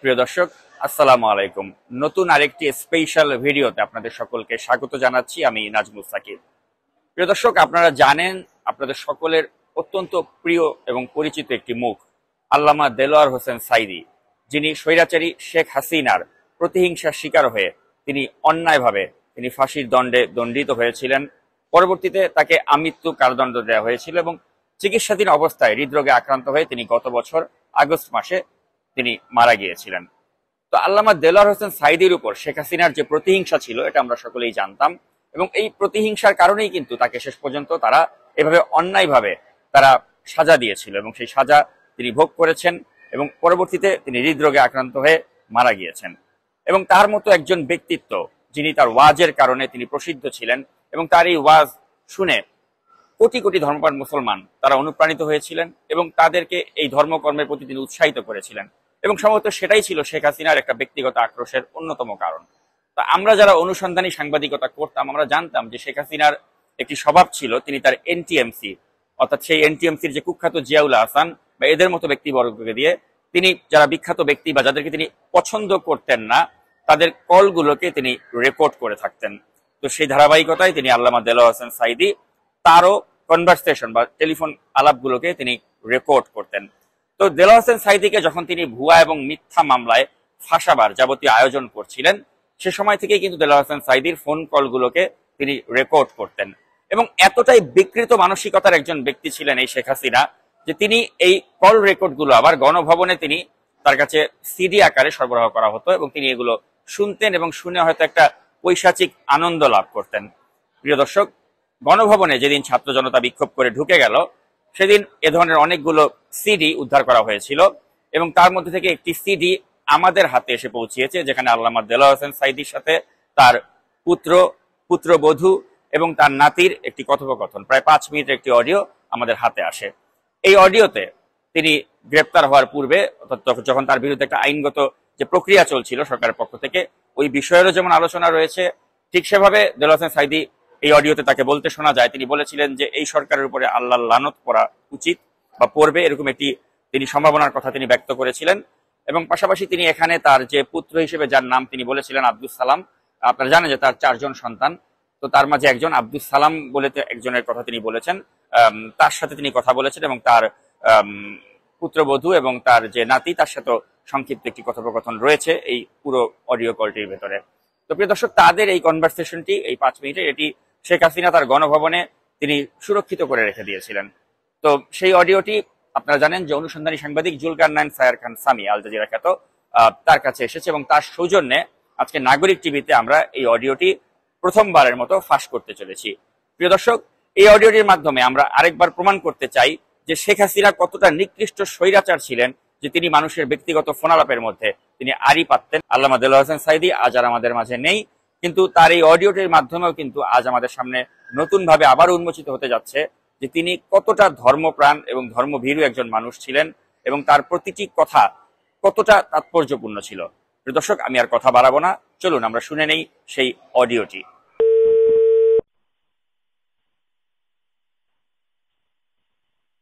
প্রিয় দর্শক, আসসালামু আলাইকুম। নতুন আরেকটি স্পেশাল ভিডিওতে আপনাদের সকলকে স্বাগত জানাচ্ছি। আমি নাজমুল সাকিব। প্রিয় দর্শক, আপনারা জানেন, আপনাদের সকলের অত্যন্ত প্রিয় এবং পরিচিত একটি মুখ আল্লামা দেলোয়ার হোসেন সাঈদী, যিনি স্বৈরাচারী শেখ হাসিনার প্রতিহিংসার শিকার হয়ে তিনি অন্যায়ভাবে ফাঁসির দণ্ডে দণ্ডিত হয়েছিলেন। পরবর্তীতে তাকে আমৃত্যু কারাদণ্ড দেওয়া হয়েছিল এবং চিকিৎসাধীন অবস্থায় হৃদরোগে আক্রান্ত হয়ে তিনি গত বছর আগস্ট মাসে তিনি মারা গিয়েছিলেন। তো আল্লামা দেলোয়ার হোসেন সাঈদীর উপর শেখ হাসিনার যে প্রতিহিংসা ছিল, এটা আমরা সকলেই জানতাম, এবং এই প্রতিহিংসার কারণেই কিন্তু তাকে শেষ পর্যন্ত তারা এভাবে অন্যায়ভাবে তারা সাজা দিয়েছিল এবং সেই সাজা তিনি ভোগ করেছেন এবং পরবর্তীতে তিনি হৃদরোগে আক্রান্ত হয়ে মারা গিয়েছেন। এবং তার মতো একজন ব্যক্তিত্ব, যিনি তার ওয়াজের কারণে তিনি প্রসিদ্ধ ছিলেন এবং তার এই ওয়াজ শুনে কোটি কোটি ধর্মপ্রাণ মুসলমান তারা অনুপ্রাণিত হয়েছিলেন এবং তাদেরকে এই ধর্মকর্মের প্রতি তিনি উৎসাহিত করেছিলেন, এবং সম্ভবত সেটাই ছিল শেখ হাসিনার একটা ব্যক্তিগত আক্রোশের অন্যতম কারণ। তা আমরা যারা অনুসন্ধানী সাংবাদিকতা করতাম, আমরা জানতাম যে শেখ হাসিনার একটি স্বভাব ছিল, তিনি তার এনটিএমসি, অর্থাৎ সেই এনটিএমসির যে কুখ্যাত জিয়াউল আহসান বা এদের মতো ব্যক্তিবর্গকে দিয়ে তিনি যারা বিখ্যাত ব্যক্তি বা যাদেরকে তিনি পছন্দ করতেন না, তাদের কলগুলোকে তিনি রেকর্ড করে থাকতেন। তো সেই ধারাবাহিকতায় তিনি আল্লামা দেলোয়ার হোসেন সাঈদী তারও কনভারসেশন বা টেলিফোন আলাপগুলোকে তিনি রেকর্ড করতেন। তো দেলোয়ার হোসেন সাঈদীকে যখন তিনি ভুয়া এবং মিথ্যা মামলায় ফাঁসাবার যাবতীয় আয়োজন করছিলেন, সে সময় থেকেই কিন্তু দেলোয়ার হোসেন সাঈদীর ফোন কলগুলোকে তিনি রেকর্ড করতেন। এবং এতটাই বিকৃত মানসিকতার একজন ব্যক্তি ছিলেন এই শেখ হাসিনা যে তিনি এই কল রেকর্ডগুলো আবার গণভবনে তিনি তার কাছে সিডি আকারে সরবরাহ করা হতো এবং তিনি এগুলো শুনতেন এবং শুনে হয়তো একটা পৈশাচিক আনন্দ লাভ করতেন। প্রিয় দর্শক, গণভবনে যেদিন ছাত্র জনতা বিক্ষোভ করে ঢুকে গেল, সেদিন এ ধরনের অনেকগুলো সিডি উদ্ধার করা হয়েছিল এবং তার মধ্যে থেকে একটি সিডি আমাদের হাতে এসে পৌঁছিয়েছে, যেখানে আল্লামা দেলোয়ার হোসেন সাঈদীর সাথে তার পুত্রবধূ এবং তার নাতির একটি কথোপকথন, প্রায় 5 মিনিটের একটি অডিও আমাদের হাতে আসে। এই অডিওতে তিনি গ্রেপ্তার হওয়ার পূর্বে, যখন তার বিরুদ্ধে একটা আইনগত যে প্রক্রিয়া চলছিল সরকারের পক্ষ থেকে, ওই বিষয়েরও যেমন আলোচনা রয়েছে, ঠিক সেভাবে দেলোয়ার হোসেন সাঈদী এই অডিওতে তাকে বলতে শোনা যায়, তিনি বলেছিলেন যে এই সরকারের উপরে আল্লাহর লানত পড়া উচিত বা পড়বে, এরকম একটি তিনি সম্ভাবনার কথা তিনি ব্যক্ত করেছিলেন। এবং পাশাপাশি তিনি এখানে তার যে পুত্র হিসেবে যার নাম তিনি বলেছিলেন আব্দুস সালাম, আপনারা জানেন যে তার 4 জন সন্তান, তো তার মাঝে একজন আব্দুস সালাম বলে একজনের কথা তিনি বলেছেন, তার সাথে তিনি কথা বলেছেন এবং তার পুত্রবধূ এবং তার যে নাতি তার সাথে সংক্ষিপ্ত একটি কথোপকথন রয়েছে এই পুরো অডিও কলটির ভেতরে। তো প্রিয় দর্শক, তাদের এই কনভারসেশনটি, এই 5 মিনিটের, এটি শেখ হাসিনা তার গণভবনে তিনি সুরক্ষিত করে রেখে দিয়েছিলেন। তো সেই অডিওটি আপনারা জানেন যে অনুসন্ধানী সাংবাদিক জুলকারনাইন সায়ার খান সামি, আল জাজিরা খ্যাত, তার কাছে এসেছে এবং তার সৌজন্যে আজকে নাগরিক টিভিতে আমরা এই অডিওটি প্রথমবারের মতো ফাঁস করতে চলেছি। প্রিয় দর্শক, এই অডিওটির মাধ্যমে আমরা আরেকবার প্রমাণ করতে চাই যে শেখ হাসিনা কতটা নিকৃষ্ট স্বৈরাচার ছিলেন, যে তিনি মানুষের ব্যক্তিগত ফোনালাপের মধ্যে তিনি আড়ি পাততেন। আল্লামা দেলোয়ার হোসেন সাঈদী আজ আর আমাদের মাঝে নেই, কিন্তু তার এই অডিওটির মাধ্যমেও কিন্তু আজ আমাদের সামনে নতুনভাবে আবার উন্মোচিত হতে যাচ্ছে যে তিনি কতটা ধর্মপ্রাণ এবং ধর্মভীরু একজন মানুষ ছিলেন এবং তার প্রতিটি কথা কতটা তাৎপর্যপূর্ণ ছিল। প্রিয় দর্শক, আমি আর কথা বাড়াবো না, চলুন আমরা শুনে নেই সেই অডিওটি।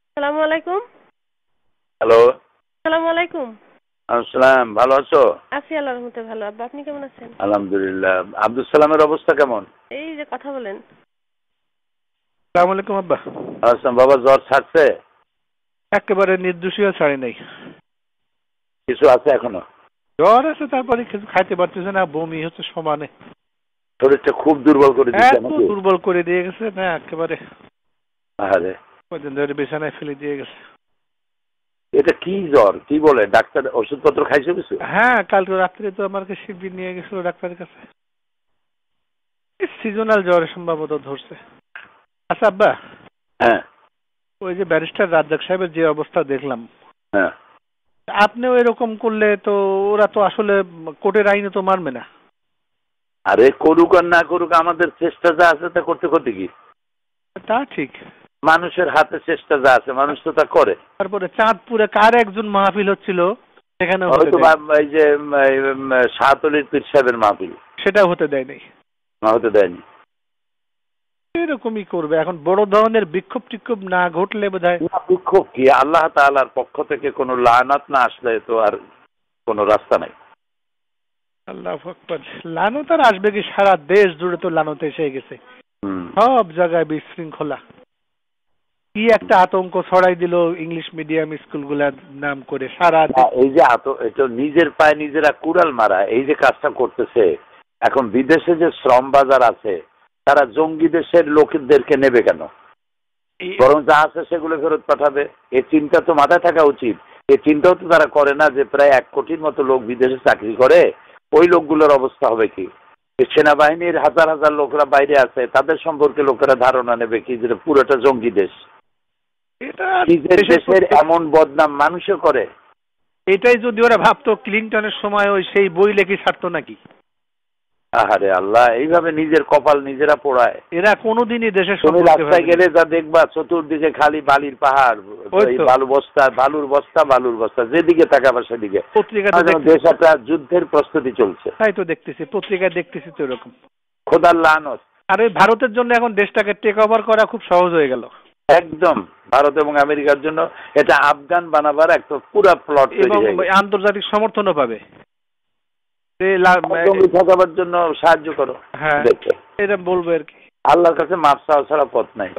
আসসালামু আলাইকুম। হ্যালো। আসসালামু আলাইকুম। আসসালাম, ভালো আছো? আছি আল্লাহর রহমতে ভালো। আব্বা, আপনি কেমন আছেন? আলহামদুলিল্লাহ। আব্দুল সালামের অবস্থা কেমন? এই যে কথা বলেন। আসসালামু আলাইকুম আব্বা। আসসালাম। বাবা, জ্বর ছাড়ছে? একেবারে নির্দোষীয় ছাড়ি নাই, কিছু আছে এখনো? জ্বর আছে, তারপরে কিছু খাইতে পারতেছে না, বমি হচ্ছে সমানে। শরীরটা খুব দুর্বল করে দিচ্ছে নাকি? দুর্বল করে দিয়ে গেছে না একেবারে। আরে, কদিন ধরে বিছানায় ফেলে দিয়ে গেছে। এটা কি জ্বর? কি বলে ডাক্তার? ওষুধপত্র খাইছো কিছু? হ্যাঁ, কালকে রাত্রে তো আমাকে শিবির নিয়ে গেছিল ডাক্তারের কাছে। সিজনাল জ্বর সম্ভবত ধরছে। আচ্ছা আব্বা, হ্যাঁ, ওই যে ব্যারিস্টার রাজ্জাক সাহেবের যে অবস্থা দেখলাম, হ্যাঁ, আপনিও এরকম করলে তো ওরা তো আসলে কোর্টের আইনে তো মানবে না। আরে করুক আর না করুক, আমাদের চেষ্টা যা আছে তা করতে করতে কি? তা ঠিক, মানুষের হাতে চেষ্টা যা আছে মানুষ তো তা করে। তারপরে চাঁদপুরে কার একজন মাহফিল হচ্ছিল, সেখানে হয়তো এই যে শাহতলির পীর সাহেবের মাহফিল, সেটাও হতে দেয় নাই, হতে দেয়নি। এরকমই করবে এখন। বড় ধরনের বিক্ষোভ টিক্ষোভ না ঘটলে বোধহয়। বিক্ষোভ কি? আল্লাহ তাআলার পক্ষ থেকে কোনো লানাত না আসলে তো আর কোনো রাস্তা নাই। আল্লাহু আকবার। লানত আর আসবে কি, সারা দেশ জুড়ে তো লানত এসে গেছে, সব জায়গায় বিশৃঙ্খলা। কি একটা আতঙ্ক ছড়াই দিল ইংলিশ মিডিয়াম স্কুলগুলার নাম করে সারা এই যে এটা নিজের পায়ে নিজেরা কুড়াল মারা, এই যে কাজটা করতেছে, এখন বিদেশে যে শ্রম বাজার আছে তারা জঙ্গি দেশের লোকদেরকে নেবে কেন? বরং যা আছে সেগুলো ফেরত পাঠাবে। এই চিন্তা তো মাথায় থাকা উচিত। এই চিন্তাও তো তারা করে না যে প্রায় 1 কোটির মতো লোক বিদেশে চাকরি করে, ওই লোকগুলোর অবস্থা হবে কি? সেনাবাহিনীর হাজার হাজার লোকরা বাইরে আছে, তাদের সম্পর্কে লোকেরা ধারণা নেবে কি যে পুরোটা জঙ্গি দেশ। নিজের দেশের এমন বদনাম মানুষে করে। এটাই যদি ওরা ভাবতো ক্লিনটনের সময় ওই সেই বই লেখি ছাড়তো নাকি? আহারে আল্লাহ, এইভাবে নিজের কপাল নিজেরা পোড়ায়। এরা কোনোদিনই দেশের তুমি রাস্তায় গেলে যা দেখবা চতুর্দিকে খালি বালির পাহাড়, বালুর বস্তা, যেদিকে তাকাবা সেদিকে। দেশ একটা যুদ্ধের প্রস্তুতি চলছে। তাই তো দেখতেছি, পত্রিকায় দেখতেছি তো এরকম। খোদার লানত। আর ওই ভারতের জন্য এখন দেশটাকে টেক ওভার করা খুব সহজ হয়ে গেল। একদম ভারত এবং আমেরিকার জন্য এটা আফগান বানাবার একটা পুরো প্লট এবং আন্তর্জাতিক সমর্থনও পাবে। ঠকাবার জন্য সাহায্য করো। হ্যাঁ, এটা বলবো আর কি। আল্লাহর কাছে মাপ চাওয়া ছাড়া পথ নাই।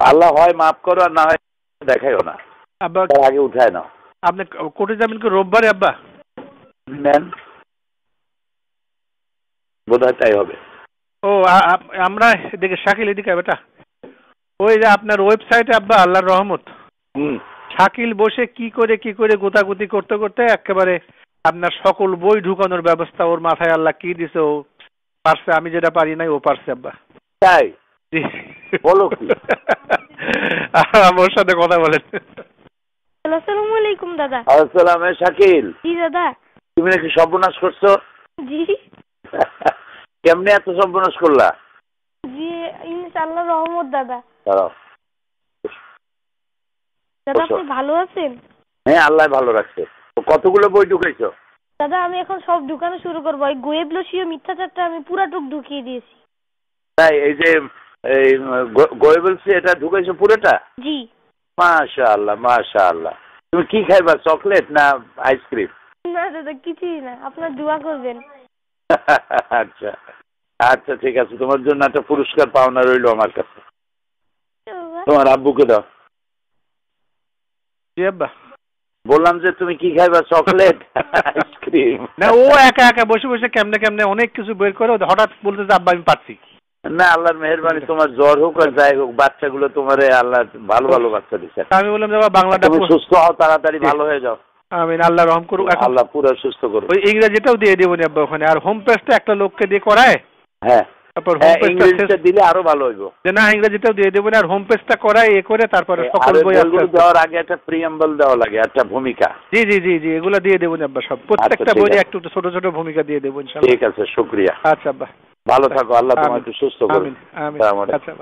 আল্লাহ হয় মাফ করো আর না হয় দেখাইও না, আগে উঠায় নাও। আপনি কোর্টে যাবেন কি রোববারে আব্বা? নেন, বোধহয় তাই হবে। ও আমরা এদিকে শাকিল এদিকে বেটা, ওই যে আপনার ওয়েবসাইটে আব্বা আল্লাহর রহমত, শাকিল বসে কি করে গোতাগুতি করতে করতে একেবারে আপনার সকল বই ঢুকানোর ব্যবস্থা ওর মাথায় আল্লাহ কি দিছে, ও পারছে। আমি যেটা পারি নাই ও পারছে আব্বা। তাই বলো কি? ওর সাথে কথা বলেন। আসসালামু আলাইকুম দাদা। আসসালাম। শাকিল। জি দাদা। তুমি নাকি সর্বনাশ করছো? জি। কেমনে এত সর্বনাশ করলা? জি ইনশাআল্লাহ রহমত দাদা। দাঁড়াও। দাদা আপনি ভালো আছেন? হ্যাঁ, আল্লাহ ভালো রাখছে। কতগুলো বই ঢুকাইছো? দাদা আমি এখন সব ঢুকানো শুরু করবো। এই গোয়েবলসীয় মিথ্যাচারটা আমি পুরাটুক ঢুকিয়ে দিয়েছি। তাই এই যে গোয়েবলসি এটা ঢুকাইছো পুরোটা? জি। মাশাআল্লাহ মাশাআল্লাহ। তুমি কি খাইবা, চকলেট না আইসক্রিম? না দাদা কিছুই না, আপনার দোয়া করবেন। আচ্ছা আচ্ছা ঠিক আছে, তোমার জন্য একটা পুরস্কার পাওনা রইলো আমার কাছে। তোমার আব্বুকে দাও। জি আব্বা। বললাম যে তুমি কি খাইবা, চকলেট আইসক্রিম? না, ও একা একা বসে বসে কেমনে অনেক কিছু বের করে হঠাৎ বলতে যে আব্বা আমি পারছি না। আল্লাহর মেহেরবানি, তোমার জ্বর হোক আর যাই হোক, বাচ্চাগুলো তোমারে আল্লাহ ভালো ভালো বাচ্চা দিচ্ছে। আমি বললাম বাবা বাংলাটা তুমি সুস্থ হও, তাড়াতাড়ি ভালো হয়ে যাও। আমিন, আল্লাহ রহম করুক। আল্লাহ পুরো সুস্থ করুক। ওই ইংরেজিটাও দিয়ে দেবো নি আব্বা ওখানে। আর হোম পেজটা একটা লোককে দিয়ে করায়। হ্যাঁ, তারপর ইংরেজিটা দিলে আরো ভালো হইব। না, ইংরেজিটাও দিয়ে দেবো না, আর হোম পেজটা করায় এ করে তারপরে সকল বই দেওয়ার আগে একটা প্রিয়াম্বল দেওয়া লাগে, একটা ভূমিকা। জি জি জি জি, এগুলো দিয়ে দেবো আব্বা সব। প্রত্যেকটা বইয়ে একটু ছোট ছোট ভূমিকা দিয়ে দেবো ইনশাআল্লাহ। ঠিক আছে, শুকরিয়া। আচ্ছা আব্বা, ভালো থাকো, আল্লাহ তোমাকে সুস্থ করুন। আমিন আমিন। আচ্ছা।